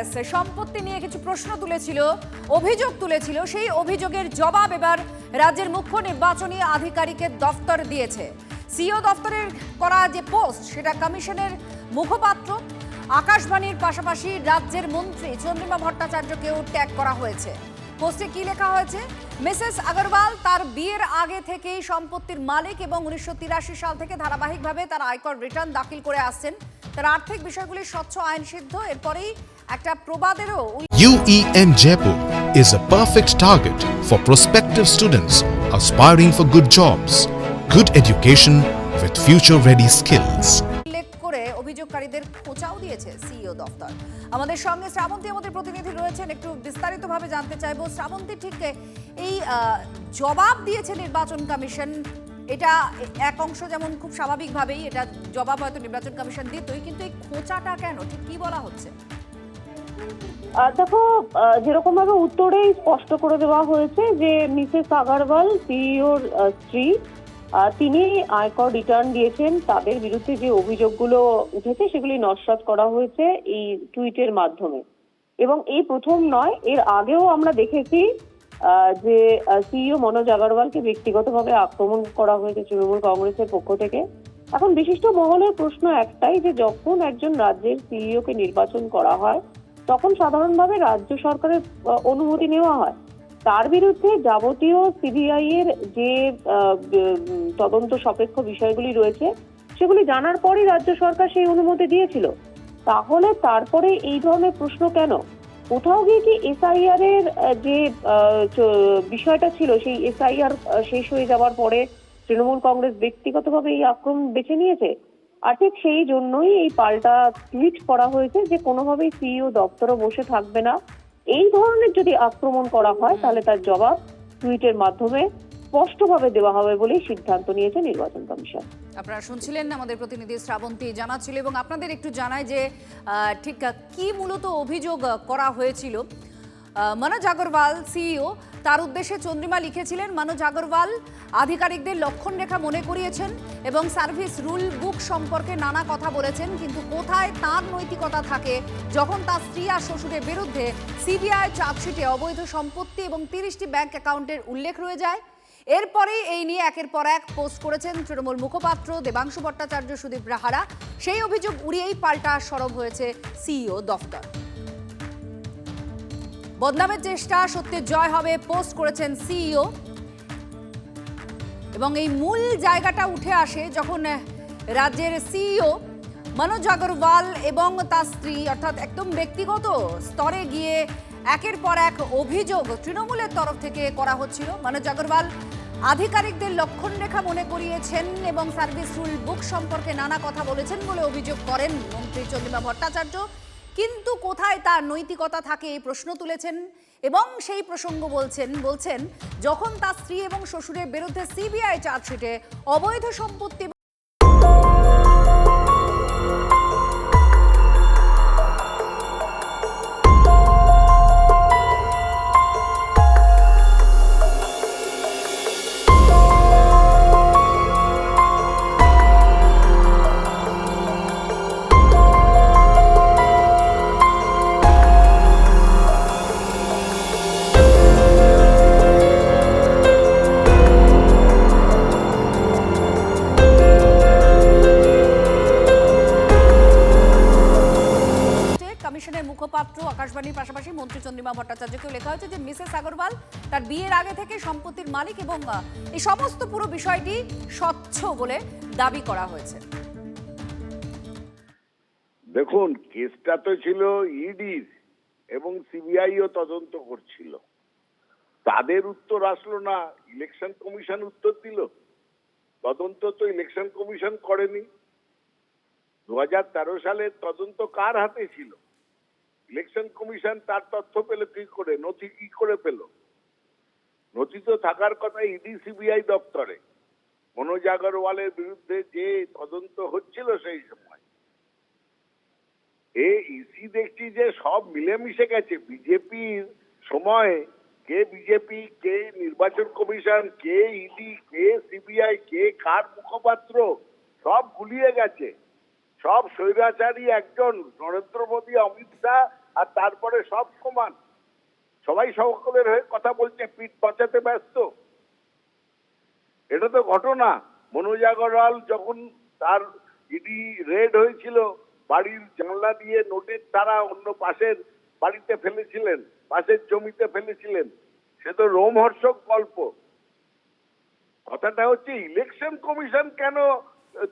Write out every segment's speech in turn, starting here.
কংগ্রেস সম্পত্তি নিয়ে কিছু প্রশ্ন তুলেছিল, অভিযোগ তুলেছিল। সেই অভিযোগের জবাব এবার রাজ্যের মুখ্য নির্বাচনী আধিকারিকের দফতর দিয়েছে। সিইও দফতরের করা যে পোস্ট, সেটা কমিশনের মুখপাত্র আকাশবাণীর পাশাপাশি রাজ্যের মন্ত্রী চন্দ্রিমা ভট্টাচার্যকেও ট্যাগ করা হয়েছে। পোস্টে কি লেখা হয়েছে? মিসেস আগরওয়াল তার বিয়ের আগে থেকেই সম্পত্তির মালিক এবং 1983 সাল থেকে ধারাবাহিকভাবে তার আয়কর রিটার্ন দাখিল করে আসছেন। তার আর্থিক বিষয়গুলি স্বচ্ছ আইন সিদ্ধ। এরপরেই একটা প্রবাদেরও UEN Jaipur is a perfect target for prospective students aspiring for good jobs, good education with future-ready skills. উল্লেখ করে অভিযোগকারীদের খোঁচাও দিয়েছে সিইও দফতর। আমাদের সঙ্গে শ্রাবন্তী আমাদের প্রতিনিধি রয়েছেন, একটু বিস্তারিতভাবে জানতে চাইবো। শ্রাবন্তী, ঠিক এই জবাব দিয়েছে নির্বাচন কমিশন, এটা এক অংশ যেমন খুব স্বাভাবিকভাবেই এটা জবাব হয়তো নির্বাচন কমিশন দিতই, কিন্তু এই খোঁচাটা কেন, ঠিক কি বলা হচ্ছে? দেখো, যেরকম ভাবে উত্তরেই স্পষ্ট করে দেওয়া হয়েছে যে মিসেস আগরওয়াল সিইওর স্ত্রী, তিনি আয়কর রিটার্ন দিয়েছেন। তাদের বিরুদ্ধে যে অভিযোগগুলো উঠেছে সেগুলি নস্যাৎ করা হয়েছে এই টুইটের মাধ্যমে। এবং এই প্রথম নয়, এর আগেও আমরা দেখেছি যে সিইও মনোজ আগরওয়ালকে ব্যক্তিগতভাবে আক্রমণ করা হয়েছে তৃণমূল কংগ্রেসের পক্ষ থেকে। এখন বিশিষ্ট মহলের প্রশ্ন একটাই, যে যখন একজন রাজ্যের সিইও কে নির্বাচন করা হয় তখন সাধারণভাবে রাজ্য সরকারের অনুমতি নেওয়া হয়। তার বিরুদ্ধে যাবতীয় সিবিআই এর যে তদন্ত সাপেক্ষ বিষয়গুলি রয়েছে সেগুলি জানার পরই রাজ্য সরকার সেই অনুমতি দিয়েছিল। তাহলে তারপরে এই ধরনের প্রশ্ন কেন? কোথাও গিয়ে কি এসআইআর এর যে বিষয়টা ছিল, সেই এসআইআর শেষ হয়ে যাওয়ার পরে তৃণমূল কংগ্রেস ব্যক্তিগতভাবে এই আক্রমণ বেছে নিয়েছে? আর ঠিক সেই জন্যই এই পাল্টা টুইট করা হয়েছে যে কোনোভাবেই সিইও দপ্তরও বসে থাকবে না। এই ধরনের যদি আক্রমণ করা হয় তাহলে তার জবাব টুইটের মাধ্যমে স্পষ্টভাবে দেওয়া হবে বলেই সিদ্ধান্ত নিয়েছে নির্বাচন কমিশন। আপনারা শুনছিলেন আমাদের প্রতিনিধি শ্রাবন্তী জানাচ্ছিল, এবং আপনাদের একটু জানাই যে ঠিক কি মূলত অভিযোগ করা হয়েছিল। মনোজ আগরওয়াল সিইও, তার উদ্দেশ্যে চন্দ্রিমা লিখেছিলেন, মনোজ আগরওয়াল আধিকারিকদের লক্ষণ রেখা মনে করিয়েছেন এবং সার্ভিস রুল বুক সম্পর্কে নানা কথা বলেছেন, কিন্তু কোথায় তার নৈতিকতা থাকে যখন তার স্ত্রী আর শ্বশুরের বিরুদ্ধে সিবিআই চার্জশিটে অবৈধ সম্পত্তি এবং 30টি ব্যাংক অ্যাকাউন্টের উল্লেখ রয়ে যায়। এরপরেই এই নিয়ে একের পর এক পোস্ট করেছেন তৃণমূল মুখপাত্র দেবাংশু ভট্টাচার্য, সুদীপ রাহারা। সেই অভিযোগ উড়িয়েই পাল্টা সরব হয়েছে সিইও দফতর। বদনামের চেষ্টা, সত্যের জয় হবে, পোস্ট করেছেন সিইও। এবং এই মূল জায়গাটা উঠে আসে যখন রাজ্যের সিইও মনোজ আগরওয়াল এবং তার স্ত্রী, অর্থাৎ একদম ব্যক্তিগত স্তরে গিয়ে একের পর এক অভিযোগ তৃণমূলের তরফ থেকে করা হচ্ছিল। মনোজ আগরওয়াল আধিকারিকদের লক্ষণ রেখা মনে করিয়েছেন এবং সার্ভিস রুল বুক সম্পর্কে নানা কথা বলেছেন বলে অভিযোগ করেন মন্ত্রী চন্দ্রিমা ভট্টাচার্য। কিন্তু কোথায় তার নৈতিকতা থাকে এই প্রশ্ন তুলেছেন, এবং সেই প্রসঙ্গ বলছেন যখন তার স্ত্রী এবং শ্বশুরের বিরুদ্ধে সিবিআই চার্জশিটে অবৈধ সম্পত্তি কমিশনের মুখপাত্র আকাশবাণীর পাশাপাশি মন্ত্রী চন্দ্রিমা ভট্টাচার্যকেও লেখা হয়েছে যে মিসেস আগরওয়াল তার বিয়ের আগে থেকে সম্পত্তির মালিক এবং এই সমস্ত পুরো বিষয়টি স্বচ্ছ বলে দাবি করা হয়েছে। দেখুন, কেসটা তো ছিল ইডির এবং সিবিআইও তদন্ত করছিল। তাদের উত্তর আসলো না, ইলেকশন কমিশন উত্তর দিল। তদন্ত তো ইলেকশন কমিশন করেনি। 2013 সালের তদন্ত কার হাতে ছিল? ইলেকশন কমিশন তার তথ্য পেল কি করে? নথি কি করে পেল? নথি তো থাকার কথা ইডি সিবিআই দপ্তরে। মনোজ আগরওয়ালের বিরুদ্ধে যে তদন্ত হচ্ছিল সেই সময় ইসি দেখছি যে সব মিলেমিশে গেছে। বিজেপির সময় কে বিজেপি, কে নির্বাচন কমিশন, কে ইডি, কে সিবিআই, কে কার মুখপাত্র, সব গুলিয়ে গেছে। সব স্বৈরাচারী একজন নরেন্দ্র মোদী, অমিত শাহ আর তারপরে সব সমান, সবাই সকলের হয়ে কথা বলছে, পিঠ বাঁচাতে ব্যস্ত। এটা তো ঘটনা। মনোজ আগরওয়াল যখন তার ইডি রেড হয়েছিল, বাড়ির জানলা দিয়ে নোটের তারা অন্য পাশের বাড়িতে ফেলেছিলেন, পাশের জমিতে ফেলেছিলেন, সে তো রোমহর্ষক গল্প। কথাটা হচ্ছে ইলেকশন কমিশন কেন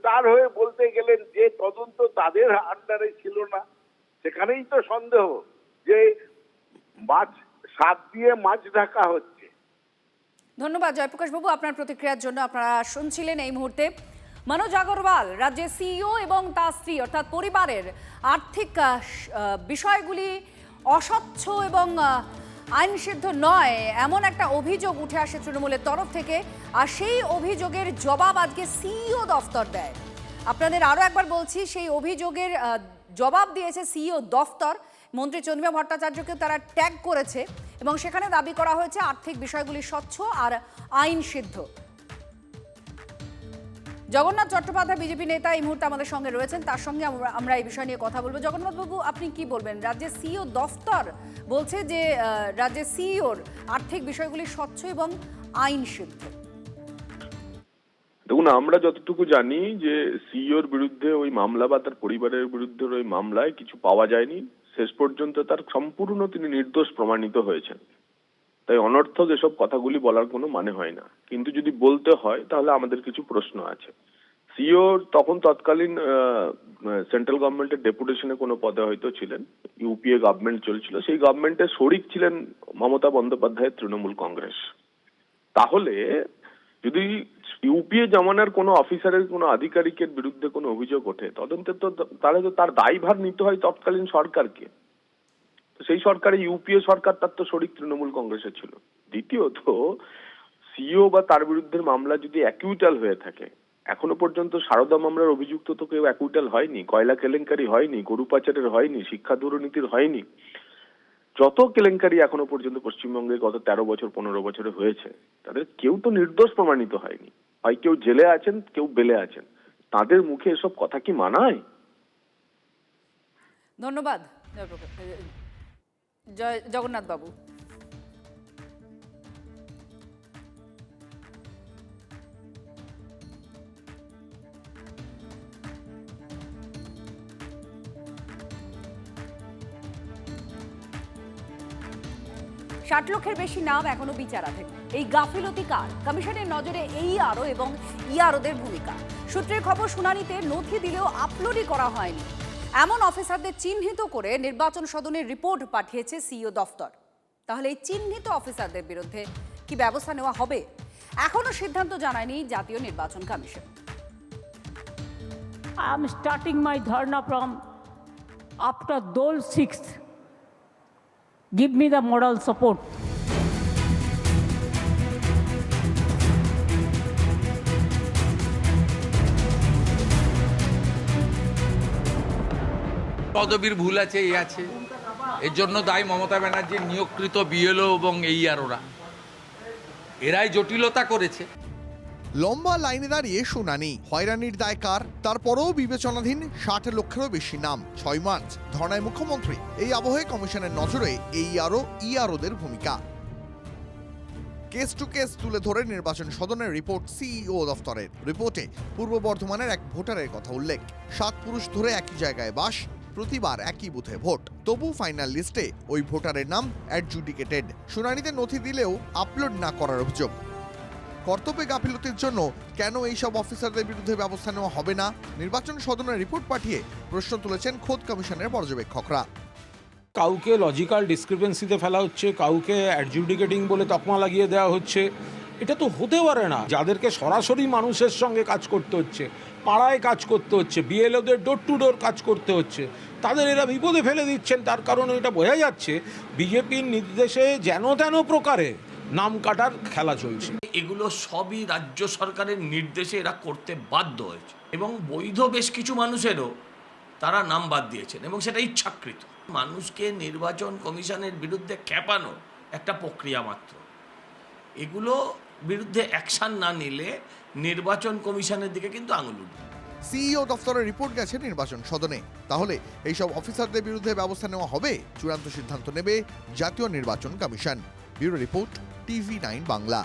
তার হয়ে বলতে গেলেন যে তদন্ত তাদের আন্ডারে ছিল না? সেখানেই তো সন্দেহ যে মাছ শাক দিয়ে মাছ ঢাকা হচ্ছে। ধন্যবাদ জয়প্রকাশ বাবু আপনার প্রতিক্রিয়ার জন্য। আপনারা শুনছিলেন এই মুহূর্তে মনোজ আগরওয়াল, রাজ্যের সিইও এবং তার স্ত্রী অর্থাৎ পরিবারের আর্থিক বিষয়গুলি অস্বচ্ছ এবং আইনসিদ্ধ নয় এমন একটা অভিযোগ উঠে আসে তৃণমূলের তরফ থেকে, আর সেই অভিযোগের জবাব আজকে সিইও দফতর দেয়। আপনাদের আরও একবার বলছি, সেই অভিযোগের জবাব দিয়েছে সিইও দফতর। মন্ত্রী চন্দ্রিমা ভট্টাচার্যকে তারা ট্যাগ করেছে এবং সেখানে দাবি করা হয়েছে আর্থিক বিষয়গুলি স্বচ্ছ আর আইন সিদ্ধ। জগন্নাথ চট্টোপাধ্যায় বিজেপি নেতা এই মুহূর্তে আমাদের সঙ্গে রয়েছেন, তার সঙ্গে আমরা এই বিষয় নিয়ে কথা বলবো। জগন্নাথবাবু, আপনি কি বলবেন? রাজ্যের সিইও দফতর বলছে যে রাজ্যের সিইওর আর্থিক বিষয়গুলি স্বচ্ছ এবং আইন সিদ্ধ। দেখুন, আমরা যতটুকু জানি যে সিইওর বিরুদ্ধে ওই মামলা বা তার পরিবারের বিরুদ্ধে ওই মামলায় কিছু পাওয়া যায়নি। শেষ পর্যন্ত তার সম্পূর্ণ তিনি নির্দোষ প্রমাণিত হয়েছেন। তাই অনর্থক এসব কথাগুলি বলার কোনো মানে হয় না। কিন্তু যদি বলতে হয় তাহলে আমাদের কিছু প্রশ্ন আছে। সিইও তখন তৎকালীন সেন্ট্রাল গভর্নমেন্টের ডেপুটেশনে কোনো পদে হয়তো ছিলেন, ইউপিএ গভর্নমেন্ট চলছিল, সেই গভর্নমেন্টের শরিক ছিলেন মমতা বন্দ্যোপাধ্যায়ের তৃণমূল কংগ্রেস। তাহলে যদি ইউপিএ জমানার কোনো অফিসারের কোনো আধিকারিকের বিরুদ্ধে কোনো অভিযোগ ওঠে তদন্তে, তো তাহলে তো তার দায়ভার নিতে হয় তৎকালীন সরকারকে। সেই সরকারে ইউপিএ সরকার, তার তো শরিক তৃণমূল কংগ্রেসের ছিল। দ্বিতীয়ত, সিইও বা তার বিরুদ্ধে মামলা যদি অ্যাকিউটাল হয়ে থাকে, এখনো পর্যন্ত সারদা মামলার অভিযুক্ত তো কেউ অ্যাকিউটাল হয়নি, কয়লা কেলেঙ্কারি হয়নি, গরু পাচারের হয়নি, শিক্ষা দুর্নীতির হয়নি। যত কেলেঙ্কারি এখনো পর্যন্ত পশ্চিমবঙ্গে গত 13 বছর 15 বছরে হয়েছে, তাদের কেউ তো নির্দোষ প্রমাণিত হয়নি। হয় কেউ জেলে আছেন, কেউ বেলে আছেন। তাদের মুখে এসব কথা কি মানায়? ধন্যবাদ জগন্নাথ বাবু। ষাট লক্ষের বেশি নাম এখনো বিচারাধীন। এই গাফিলতি কার? কমিশনের নজরে এইআরও এবং ইআরওদের ভূমিকা। সূত্রের খবর, শুনানিতে নথি দিলেও আপলোডই করা হয়নি এমন অফিসারদের চিহ্নিত করে নির্বাচন সদনের রিপোর্ট পাঠিয়েছে সিইও দফতর। তাহলে এই চিহ্নিত অফিসারদের বিরুদ্ধে কি ব্যবস্থা নেওয়া হবে? এখনো সিদ্ধান্ত জানায়নি জাতীয় নির্বাচন commission. I am starting my dharna from after Dole 6th. Give me the moral support. পদবীর ভুল আছে, এই আছে, এর জন্য দায়ী মমতা ব্যানার্জির নিয়োগকৃত বিএলও এবং এইআরওরা। এরাই জটিলতা করেছে। লম্বা লাইনে দাঁড়িয়ে শুনানি, হয়রানির দায় কার? তারপরেও বিবেচনাধীন 60 লক্ষেরও বেশি নাম। 6 মার্চ ধর্নায় মুখ্যমন্ত্রী। এই আবহে কমিশনের নজরে এইআরও ইআরওদের ভূমিকা। কেস টু কেস তুলে ধরে নির্বাচন সদনের রিপোর্ট সিইও দফতরের। রিপোর্টে পূর্ব বর্ধমানের এক ভোটারের কথা উল্লেখ। 7 পুরুষ ধরে একই জায়গায় বাস, প্রতিবার একই বুথে ভোট। তবু ফাইনাল লিস্টে ওই ভোটারের নাম অ্যাডজুডিকেটেড। শুনানিতে নথি দিলেও আপলোড না করার অভিযোগ। কর্তব্যে গাফিলতির জন্য কেন এইসব অফিসারদের বিরুদ্ধে ব্যবস্থা নেওয়া হবে না? নির্বাচন সদনের রিপোর্ট পাঠিয়ে প্রশ্ন তুলেছেন খোদ কমিশনের পর্যবেক্ষকরা। কাউকে লজিক্যাল ডিসক্রিপেন্সিতে ফেলা হচ্ছে, কাউকে অ্যাডজুডিকেটিং বলে তকমা লাগিয়ে দেওয়া হচ্ছে। এটা তো হতে পারে না। যাদেরকে সরাসরি মানুষের সঙ্গে কাজ করতে হচ্ছে, পাড়ায় কাজ করতে হচ্ছে, বিএলওদের ডোর টু ডোর কাজ করতে হচ্ছে, তাদের এরা বিপদে ফেলে দিচ্ছেন। তার কারণে এটা বোঝা যাচ্ছে বিজেপির নির্দেশে যেন তেন প্রকারে নাম কাটার খেলা চলছে। এগুলো সবই রাজ্য সরকারের নির্দেশে এরা করতে বাধ্য হয়েছে, এবং বৈধ বেশ কিছু মানুষেরও তারা নাম বাদ দিয়েছেন, এবং সেটা ইচ্ছাকৃত। মানুষকে নির্বাচন কমিশনের বিরুদ্ধে খেপানো একটা প্রক্রিয়া মাত্র। এগুলো বিরুদ্ধে অ্যাকশান না নিলে নির্বাচন কমিশনের দিকে কিন্তু আঙুল উঠবে। সিইও দফতরের রিপোর্ট গেছে নির্বাচন সদনে। তাহলে এইসব অফিসারদের বিরুদ্ধে ব্যবস্থা নেওয়া হবে? চূড়ান্ত সিদ্ধান্ত নেবে জাতীয় নির্বাচন commission. Bureau report, TV9 Bangla.